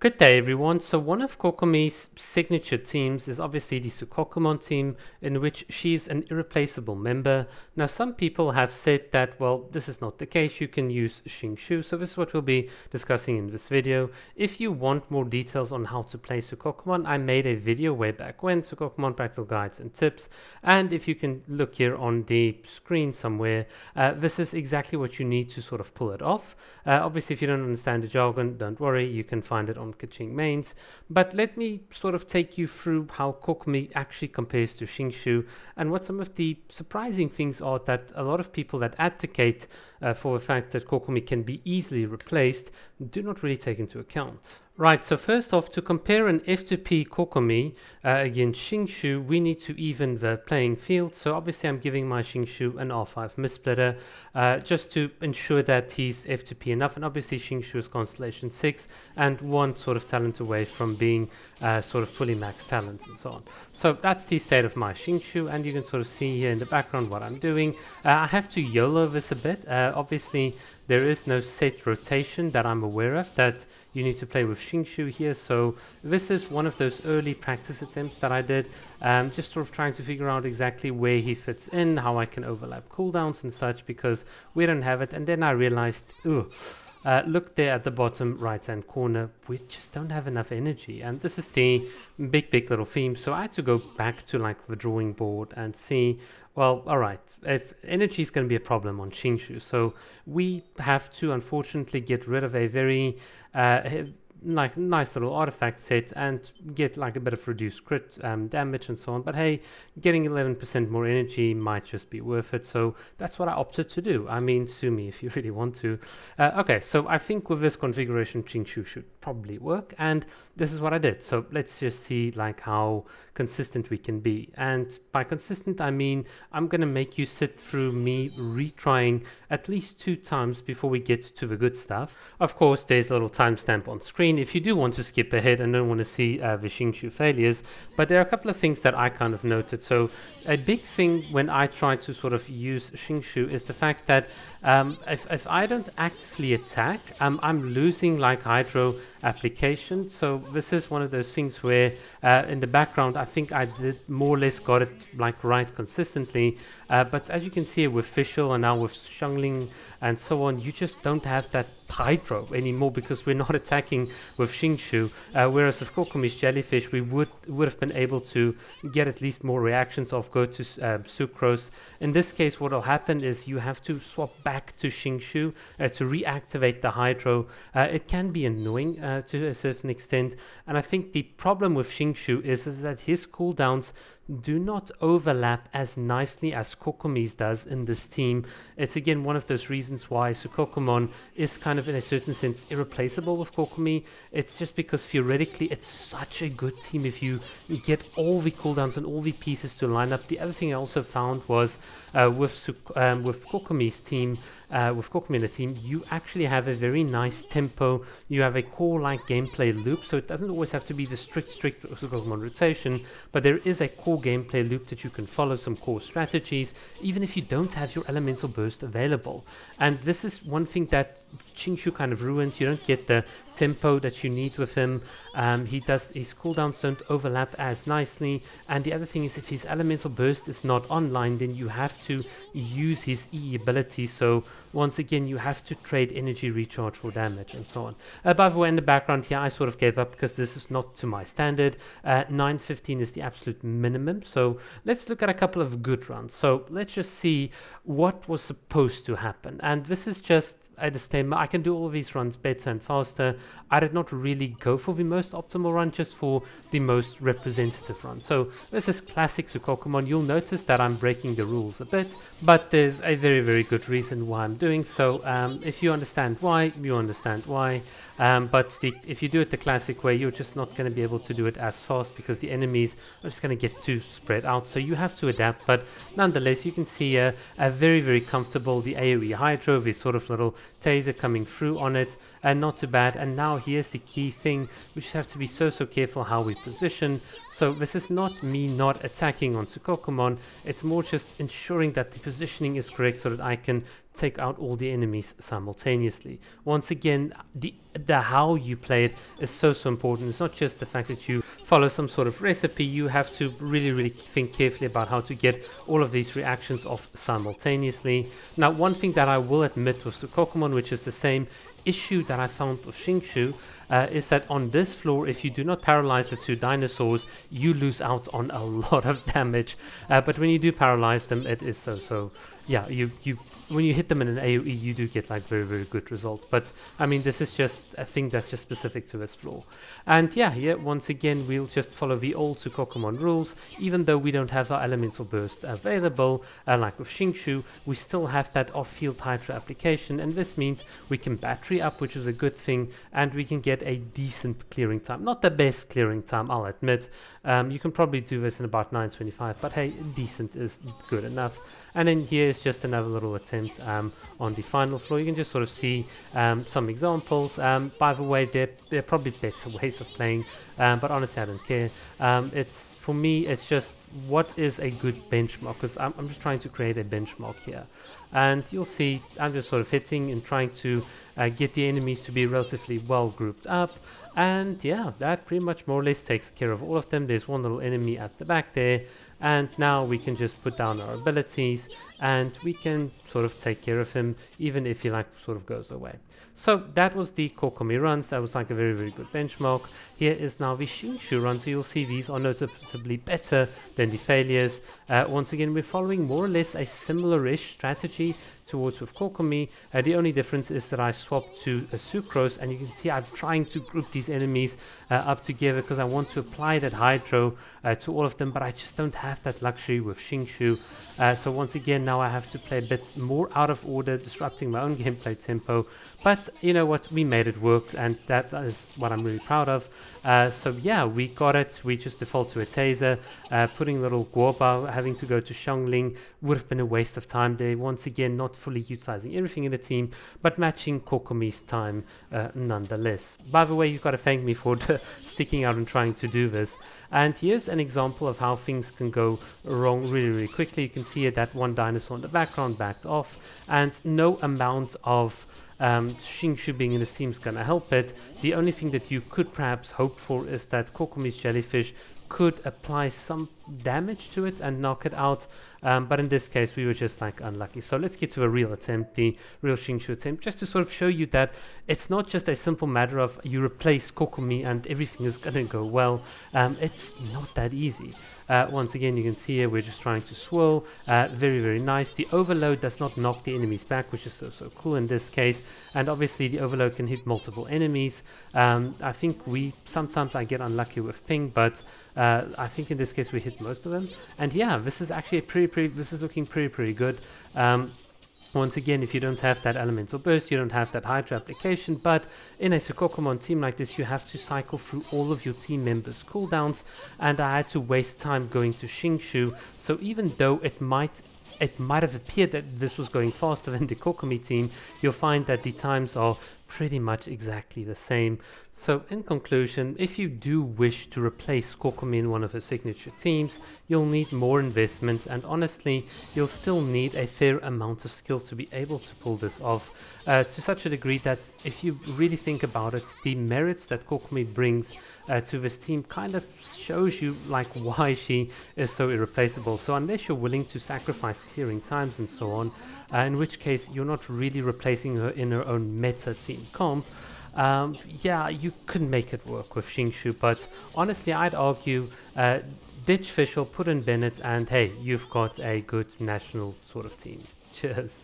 Good day, everyone. So one of Kokomi's signature teams is obviously the Sukokomon team, in which she's an irreplaceable member. Now, some people have said that, well, this is not the case. You can use Xingqiu. So this is what we'll be discussing in this video. If you want more details on how to play Sukokomon, I made a video way back when, Sukokomon Practical Guides and Tips. And if you can look here on the screen somewhere, this is exactly what you need to sort of pull it off. Obviously, if you don't understand the jargon, don't worry. You can find it on Kaching mains, but let me sort of take you through how Kokomi actually compares to Xingqiu and what some of the surprising things are that a lot of people that advocate for the fact that Kokomi can be easily replaced do not really take into account. Right, so first off, to compare an F2P Kokomi against Xingqiu, we need to even the playing field. So obviously I'm giving my Xingqiu an R5 Mist-Splitter just to ensure that he's F2P enough. And obviously Xingqiu is Constellation 6 and one sort of talent away from being sort of fully maxed talents and so on. So that's the state of my Xingqiu, and you can sort of see here in the background what I'm doing. I have to YOLO this a bit. Obviously there is no set rotation that I'm aware of that you need to play with Xingqiu here, so this is one of those early practice attempts that I did, just sort of trying to figure out exactly where he fits in, how I can overlap cooldowns and such, because we don't have it. And then I realized, look there at the bottom right hand corner, we just don't have enough energy, and this is the big little theme. So I had to go back to like the drawing board and see, well, all right, if energy is going to be a problem on Xingqiu, so we have to unfortunately get rid of a very like nice little artifact set and get like a bit of reduced crit damage and so on. But hey, getting 11% more energy might just be worth it, so that's what I opted to do. I mean, sue me if you really want to. Okay, so I think with this configuration Xingqiu should probably work, and this is what I did. So let's just see like how consistent we can be. And by consistent I mean I'm gonna make you sit through me retrying at least 2 times before we get to the good stuff. Of course, there's a little timestamp on screen if you do want to skip ahead and don't want to see the Xingqiu failures, but there are a couple of things that I kind of noted. So a big thing when I try to sort of use Xingqiu is the fact that if I don't actively attack, I'm losing like hydro application. So this is one of those things where in the background I think I did more or less got it like right consistently, but as you can see with Fischl and now with Xiangling and so on, you just don't have that hydro anymore because we're not attacking with Xingqiu, whereas with Kokomi's Jellyfish we would have been able to get at least more reactions of go to Sucrose. In this case what will happen is you have to swap back to Xingqiu to reactivate the hydro. It can be annoying to a certain extent, and I think the problem with Xingqiu is that his cooldowns do not overlap as nicely as Kokomi's does in this team. It's again one of those reasons why Sukokomon is kind of in a certain sense irreplaceable with Kokomi. It's just because theoretically it's such a good team if you get all the cooldowns and all the pieces to line up. The other thing I also found was with Kokomi's team, with Kokomi in the team, you actually have a very nice tempo. You have a core-like gameplay loop, so it doesn't always have to be the strict Sukokomon rotation, but there is a core gameplay loop that you can follow some core strategies, even if you don't have your elemental burst available. And this is one thing that Xingqiu kind of ruins. You don't get the tempo that you need with him. His cooldowns don't overlap as nicely, and the other thing is if his elemental burst is not online, then you have to use his E ability, so once again you have to trade energy recharge for damage and so on. By the way, in the background here I sort of gave up because this is not to my standard. 915 is the absolute minimum, so let's look at a couple of good runs. So let's just see what was supposed to happen, and this is just a disclaimer. I can do all of these runs better and faster. I did not really go for the most optimal run, just for the most representative run. So this is classic Sukokomon. You'll notice that I'm breaking the rules a bit, but there's a very good reason why I'm doing so. If you understand why, you understand why. But if you do it the classic way, you're just not going to be able to do it as fast because the enemies are just going to get too spread out. So you have to adapt, but nonetheless, you can see a very comfortable, the AoE Hydro, this sort of little taser coming through on it, and not too bad. And now here's the key thing. We just have to be so careful how we position. So this is not me not attacking on Sukokomon, it's more just ensuring that the positioning is correct so that I can take out all the enemies simultaneously. Once again, the the how you play it is so important. It's not just the fact that you follow some sort of recipe. You have to really think carefully about how to get all of these reactions off simultaneously. Now, one thing that I will admit with Sukokomon, which is the same issue that I found with Xingqiu, is that on this floor, if you do not paralyze the two dinosaurs, you lose out on a lot of damage. But when you do paralyze them, it is so yeah, when you hit them in an AoE, you do get like very good results. But I mean, this is just a thing that's just specific to this floor. And yeah, once again, we'll just follow the old Sukokomon rules. Even though we don't have our elemental burst available, like with Xingqiu, we still have that off-field Hydra application, and this means we can battery up, which is a good thing, and we can get a decent clearing time. Not the best clearing time, I'll admit. You can probably do this in about 9:25, but hey, decent is good enough. And then here is just another little attempt on the final floor. You can just sort of see some examples. By the way, there are probably better ways of playing, but honestly, I don't care. It's for me, it's just what is a good benchmark, because I'm just trying to create a benchmark here. And you'll see I'm just sort of hitting and trying to get the enemies to be relatively well grouped up. And yeah, that pretty much more or less takes care of all of them. There's one little enemy at the back there. And now we can just put down our abilities and we can sort of take care of him, even if he like sort of goes away. So that was the Kokomi runs. That was like a very good benchmark. Here is now the Xingqiu run. So you'll see these are noticeably better than the failures. Once again, we're following more or less a similar-ish strategy towards with Kokomi. The only difference is that I swapped to a Sucrose, and you can see I'm trying to group these enemies up together because I want to apply that Hydro to all of them, but I just don't have that luxury with Xingqiu. So once again, now I have to play a bit more out of order, disrupting my own gameplay tempo. But you know what, we made it work, and that is what I'm really proud of. So yeah, we got it. We just default to a taser. Putting little Guoba, having to go to Xiangling would have been a waste of time there. Once again, not fully utilizing everything in the team, but matching Kokomi's time nonetheless. By the way, you've got to thank me for sticking out and trying to do this. And here's an example of how things can go wrong really quickly. You can see that one dinosaur in the background backed off, and no amount of Xingqiu being in the team is going to help it. The only thing that you could perhaps hope for is that Kokomi's jellyfish could apply some damage to it and knock it out, but in this case we were just like unlucky. So let's get to a real attempt, the real Xingqiu attempt, just to sort of show you that it's not just a simple matter of you replace Kokomi and everything is gonna go well. It's not that easy. Once again, you can see here we're just trying to swirl. Very nice. The overload does not knock the enemies back, which is so cool in this case, and obviously the overload can hit multiple enemies. I think sometimes I get unlucky with ping, but I think in this case we hit most of them. And yeah, this is actually this is looking pretty good. Once again, if you don't have that elemental burst, you don't have that Hydra application, but in a Sukokomon team like this, you have to cycle through all of your team members' cooldowns, and I had to waste time going to Xingqiu. So even though it might have appeared that this was going faster than the Kokomi team, you'll find that the times are pretty much exactly the same. So in conclusion, if you do wish to replace Kokomi in one of her signature teams, you'll need more investment, and honestly, you'll still need a fair amount of skill to be able to pull this off, to such a degree that if you really think about it, the merits that Kokomi brings to this team kind of shows you like why she is so irreplaceable. So unless you're willing to sacrifice clearing times and so on, in which case you're not really replacing her in her own meta team comp, yeah, you could make it work with Xingqiu, but honestly I'd argue ditch Fischl, put in Bennett, and hey, you've got a good national sort of team. Cheers.